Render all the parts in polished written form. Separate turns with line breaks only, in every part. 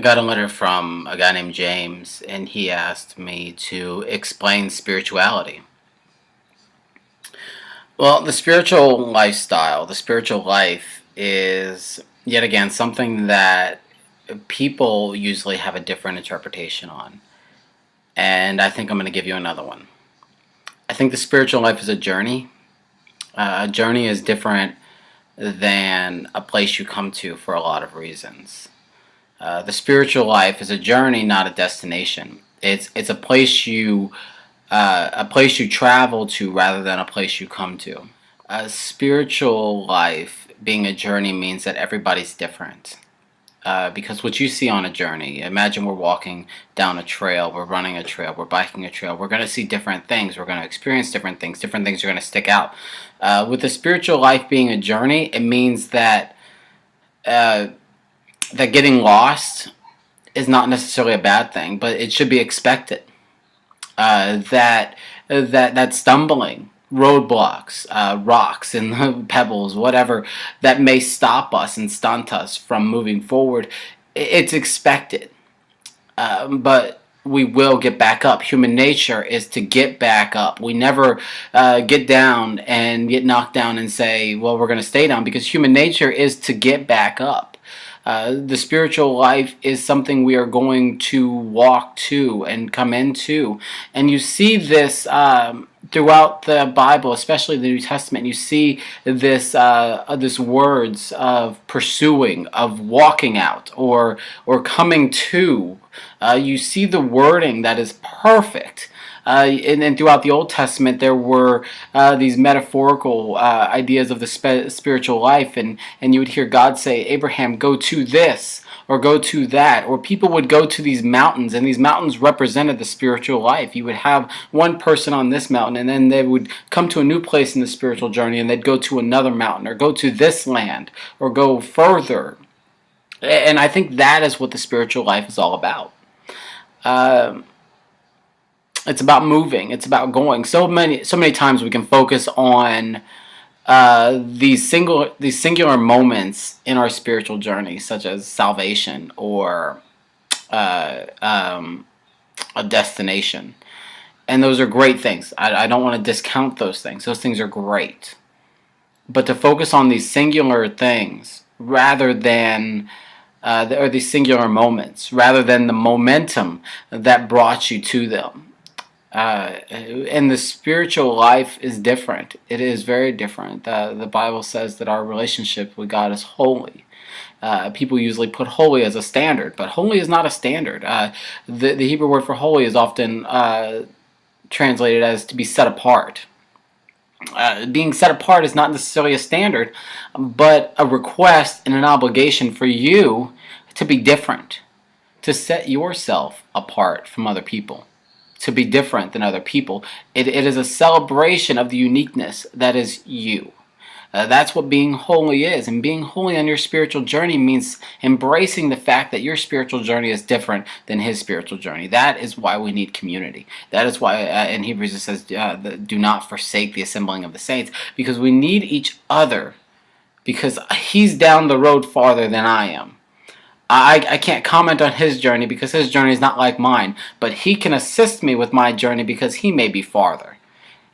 I got a letter from a guy named James, and he asked me to explain spirituality. Well, the spiritual lifestyle, the spiritual life is yet again something that people usually have a different interpretation on. And I think I'm going to give you another one. I think the spiritual life is a journey. A journey is different than a place you come to for a lot of reasons. The spiritual life is a journey, not a destination. It's a place you travel to rather than a place you come to. A spiritual life being a journey means that everybody's different. Because what you see on a journey, imagine we're walking down a trail, we're running a trail, we're biking a trail, we're going to see different things, we're going to experience different things are going to stick out. With the spiritual life being a journey, it means uh, that getting lost is not necessarily a bad thing, but it should be expected. That stumbling, roadblocks, rocks and pebbles, whatever that may stop us and stunt us from moving forward, it's expected. But we will get back up. Human nature is to get back up. We never get down and get knocked down and say, well, we're going to stay down, because human nature is to get back up. The spiritual life is something we are going to walk to and come into. And you see this throughout the Bible, especially the New Testament. You see this words of pursuing, of walking out, or coming to. You see the wording that is perfect. And throughout the Old Testament, there were these metaphorical ideas of the spiritual life, and you would hear God say, Abraham, go to this, or go to that, or people would go to these mountains, and these mountains represented the spiritual life. You would have one person on this mountain, and then they would come to a new place in the spiritual journey, and they'd go to another mountain, or go to this land, or go further. And I think that is what the spiritual life is all about. It's about moving. It's about going. So many times we can focus on these singular moments in our spiritual journey, such as salvation or uh, um, a destination, and those are great things. I don't want to discount those things. Those things are great, but to focus on these singular things rather than or these singular moments rather than the momentum that brought you to them. And the spiritual life is different. It is very different. The Bible says that our relationship with God is holy. People usually put holy as a standard, but holy is not a standard. The Hebrew word for holy is often translated as to be set apart. Being set apart is not necessarily a standard, but a request and an obligation for you to be different, to set yourself apart from other people, to be different than other people. It is a celebration of the uniqueness that is you. That's what being holy is. And being holy on your spiritual journey means embracing the fact that your spiritual journey is different than his spiritual journey. That is why we need community. That is why in Hebrews it says, do not forsake the assembling of the saints, because we need each other, because he's down the road farther than I am. I can't comment on his journey because his journey is not like mine, but he can assist me with my journey because he may be farther.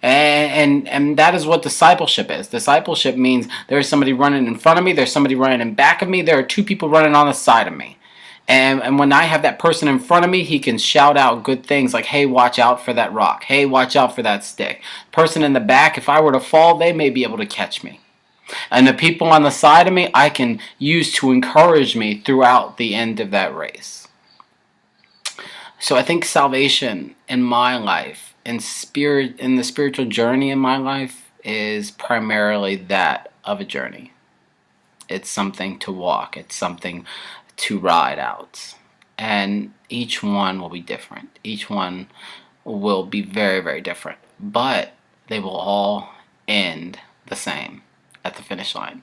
And that is what discipleship is. Discipleship means there's somebody running in front of me, there's somebody running in back of me, there are two people running on the side of me. And when I have that person in front of me, he can shout out good things like, hey, watch out for that rock. Hey, watch out for that stick. Person in the back, if I were to fall, they may be able to catch me. And the people on the side of me, I can use to encourage me throughout the end of that race. So I think salvation in my life, in the spiritual journey in my life, is primarily that of a journey. It's something to walk. It's something to ride out. And each one will be different. Each one will be very, very different. But they will all end the same at the finish line.